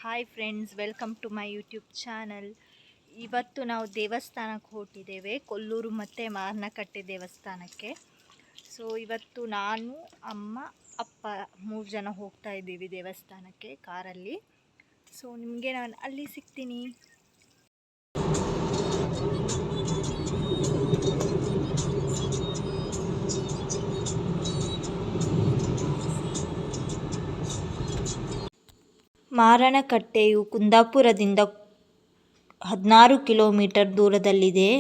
Hi friends, welcome to my YouTube channel. ಇವತ್ತು ನಾವು ದೇವಸ್ಥಾನಕ್ಕೆ ಹೊರಟಿದ್ದೇವೆ, ಕೊಲ್ಲೂರು ಮತ್ತು ಮಾರನಕಟ್ಟೆ ದೇವಸ್ಥಾನಕ್ಕೆ. ಸೊ ಇವತ್ತು ನಾನು, ಅಮ್ಮ, ಅಪ್ಪ 3 ಜನ ಹೋಗ್ತಾ ಇದ್ದೀವಿ ದೇವಸ್ಥಾನಕ್ಕೆ ಕಾರಲ್ಲಿ. ಸೊ ನಿಮಗೆ ನಾನು ಅಲ್ಲಿ ಸಿಗ್ತೀನಿ. ಮಾರನಕಟ್ಟೆಯು ಕುಂದಾಪುರದಿಂದ 16 ಕಿಲೋಮೀಟರ್ ದೂರದಲ್ಲಿದೆ.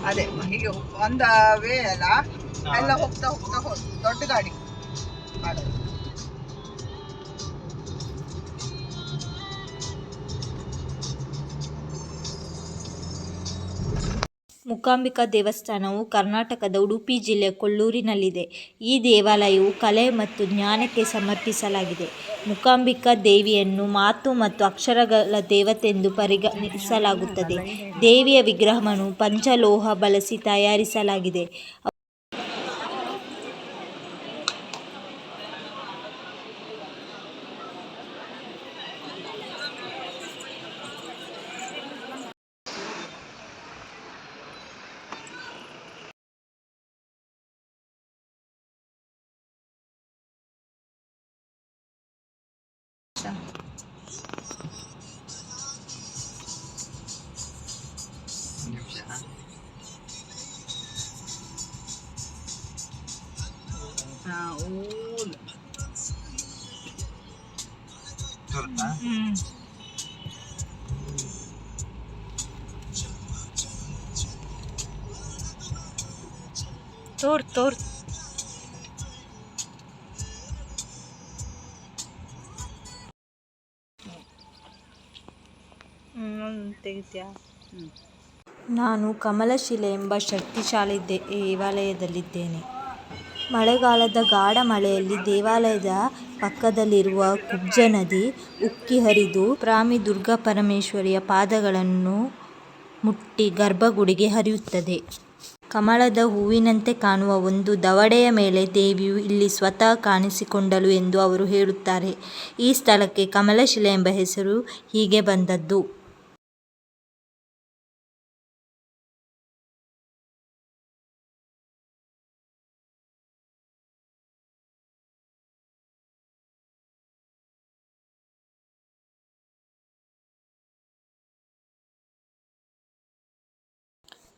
ಅದೇ ಹೀಗೆ ಒಂದು ವೇ ಅಲ್ಲ, ಎಲ್ಲ ಹೋಗ್ತಾ ಹೋಗ್ತಾ ದೊಡ್ಡ ಗಾಡಿ ಮಾಡೋದು. ಮೂಕಾಂಬಿಕಾ ದೇವಸ್ಥಾನವು ಕರ್ನಾಟಕದ ಉಡುಪಿ ಜಿಲ್ಲೆಯ ಕೊಲ್ಲೂರಿನಲ್ಲಿದೆ. ಈ ದೇವಾಲಯವು ಕಲೆ ಮತ್ತು ಜ್ಞಾನಕ್ಕೆ ಸಮರ್ಪಿಸಲಾಗಿದೆ. ಮೂಕಾಂಬಿಕಾ ದೇವಿಯನ್ನು ಮಾತು ಮತ್ತು ಅಕ್ಷರಗಳ ದೇವತೆಯೆಂದು ಪರಿಗಣಿಸಲಾಗುತ್ತದೆ. ದೇವಿಯ ವಿಗ್ರಹವನ್ನು ಪಂಚಲೋಹ ಬಳಸಿ ತಯಾರಿಸಲಾಗಿದೆ. ತೋರ್ ತೆಗಿತ್ಯಾ? ನಾನು ಕಮಲಶಿಲೆ ಎಂಬ ಶಕ್ತಿಶಾಲಿ ದೇವಾಲಯದಲ್ಲಿದ್ದೇನೆ. ಮಳೆಗಾಲದ ಗಾಢ ಮಳೆಯಲ್ಲಿ ದೇವಾಲಯದ ಪಕ್ಕದಲ್ಲಿರುವ ಕುಬ್ಜ ನದಿ ಉಕ್ಕಿ ಹರಿದು ಪ್ರಾಮಿ ದುರ್ಗಾ ಪರಮೇಶ್ವರಿಯ ಪಾದಗಳನ್ನು ಮುಟ್ಟಿ ಗರ್ಭಗುಡಿಗೆ ಹರಿಯುತ್ತದೆ. ಕಮಲದ ಹೂವಿನಂತೆ ಕಾಣುವ ಒಂದು ದವಡೆಯ ಮೇಲೆ ದೇವಿಯು ಇಲ್ಲಿ ಸ್ವತಃ ಕಾಣಿಸಿಕೊಂಡಳು ಎಂದು ಅವರು ಹೇಳುತ್ತಾರೆ. ಈ ಸ್ಥಳಕ್ಕೆ ಕಮಲಶಿಲೆ ಎಂಬ ಹೆಸರು ಹೀಗೆ ಬಂದದ್ದು.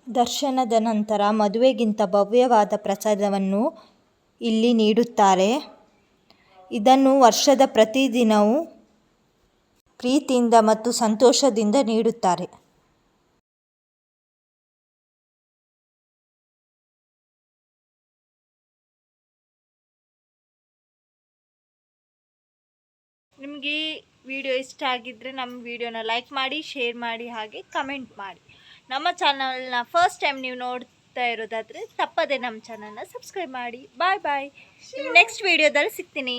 ದರ್ಶನದ ನಂತರ ಮದುವೆಗಿಂತ ಭವ್ಯವಾದ ಪ್ರಸಾದವನ್ನು ಇಲ್ಲಿ ನೀಡುತ್ತಾರೆ. ಇದನ್ನು ವರ್ಷದ ಪ್ರತಿದಿನವೂ ಪ್ರೀತಿಯಿಂದ ಮತ್ತು ಸಂತೋಷದಿಂದ ನೀಡುತ್ತಾರೆ. ನಿಮಗೆ ಈ ವಿಡಿಯೋ ಇಷ್ಟ ಆಗಿದ್ದರೆ ನಮ್ಮ ವಿಡಿಯೋನ ಲೈಕ್ ಮಾಡಿ, ಶೇರ್ ಮಾಡಿ, ಹಾಗೆ ಕಮೆಂಟ್ ಮಾಡಿ. ನಮ್ಮ ಚಾನಲ್ನ ಫಸ್ಟ್ ಟೈಮ್ ನೀವು ನೋಡ್ತಾ ಇರೋದಾದರೆ ತಪ್ಪದೆ ನಮ್ಮ ಚಾನಲ್ನ ಸಬ್ಸ್ಕ್ರೈಬ್ ಮಾಡಿ. ಬಾಯ್ ಬಾಯ್. ನೆಕ್ಸ್ಟ್ ವಿಡಿಯೋದಲ್ಲಿ ಸಿಗ್ತೀನಿ.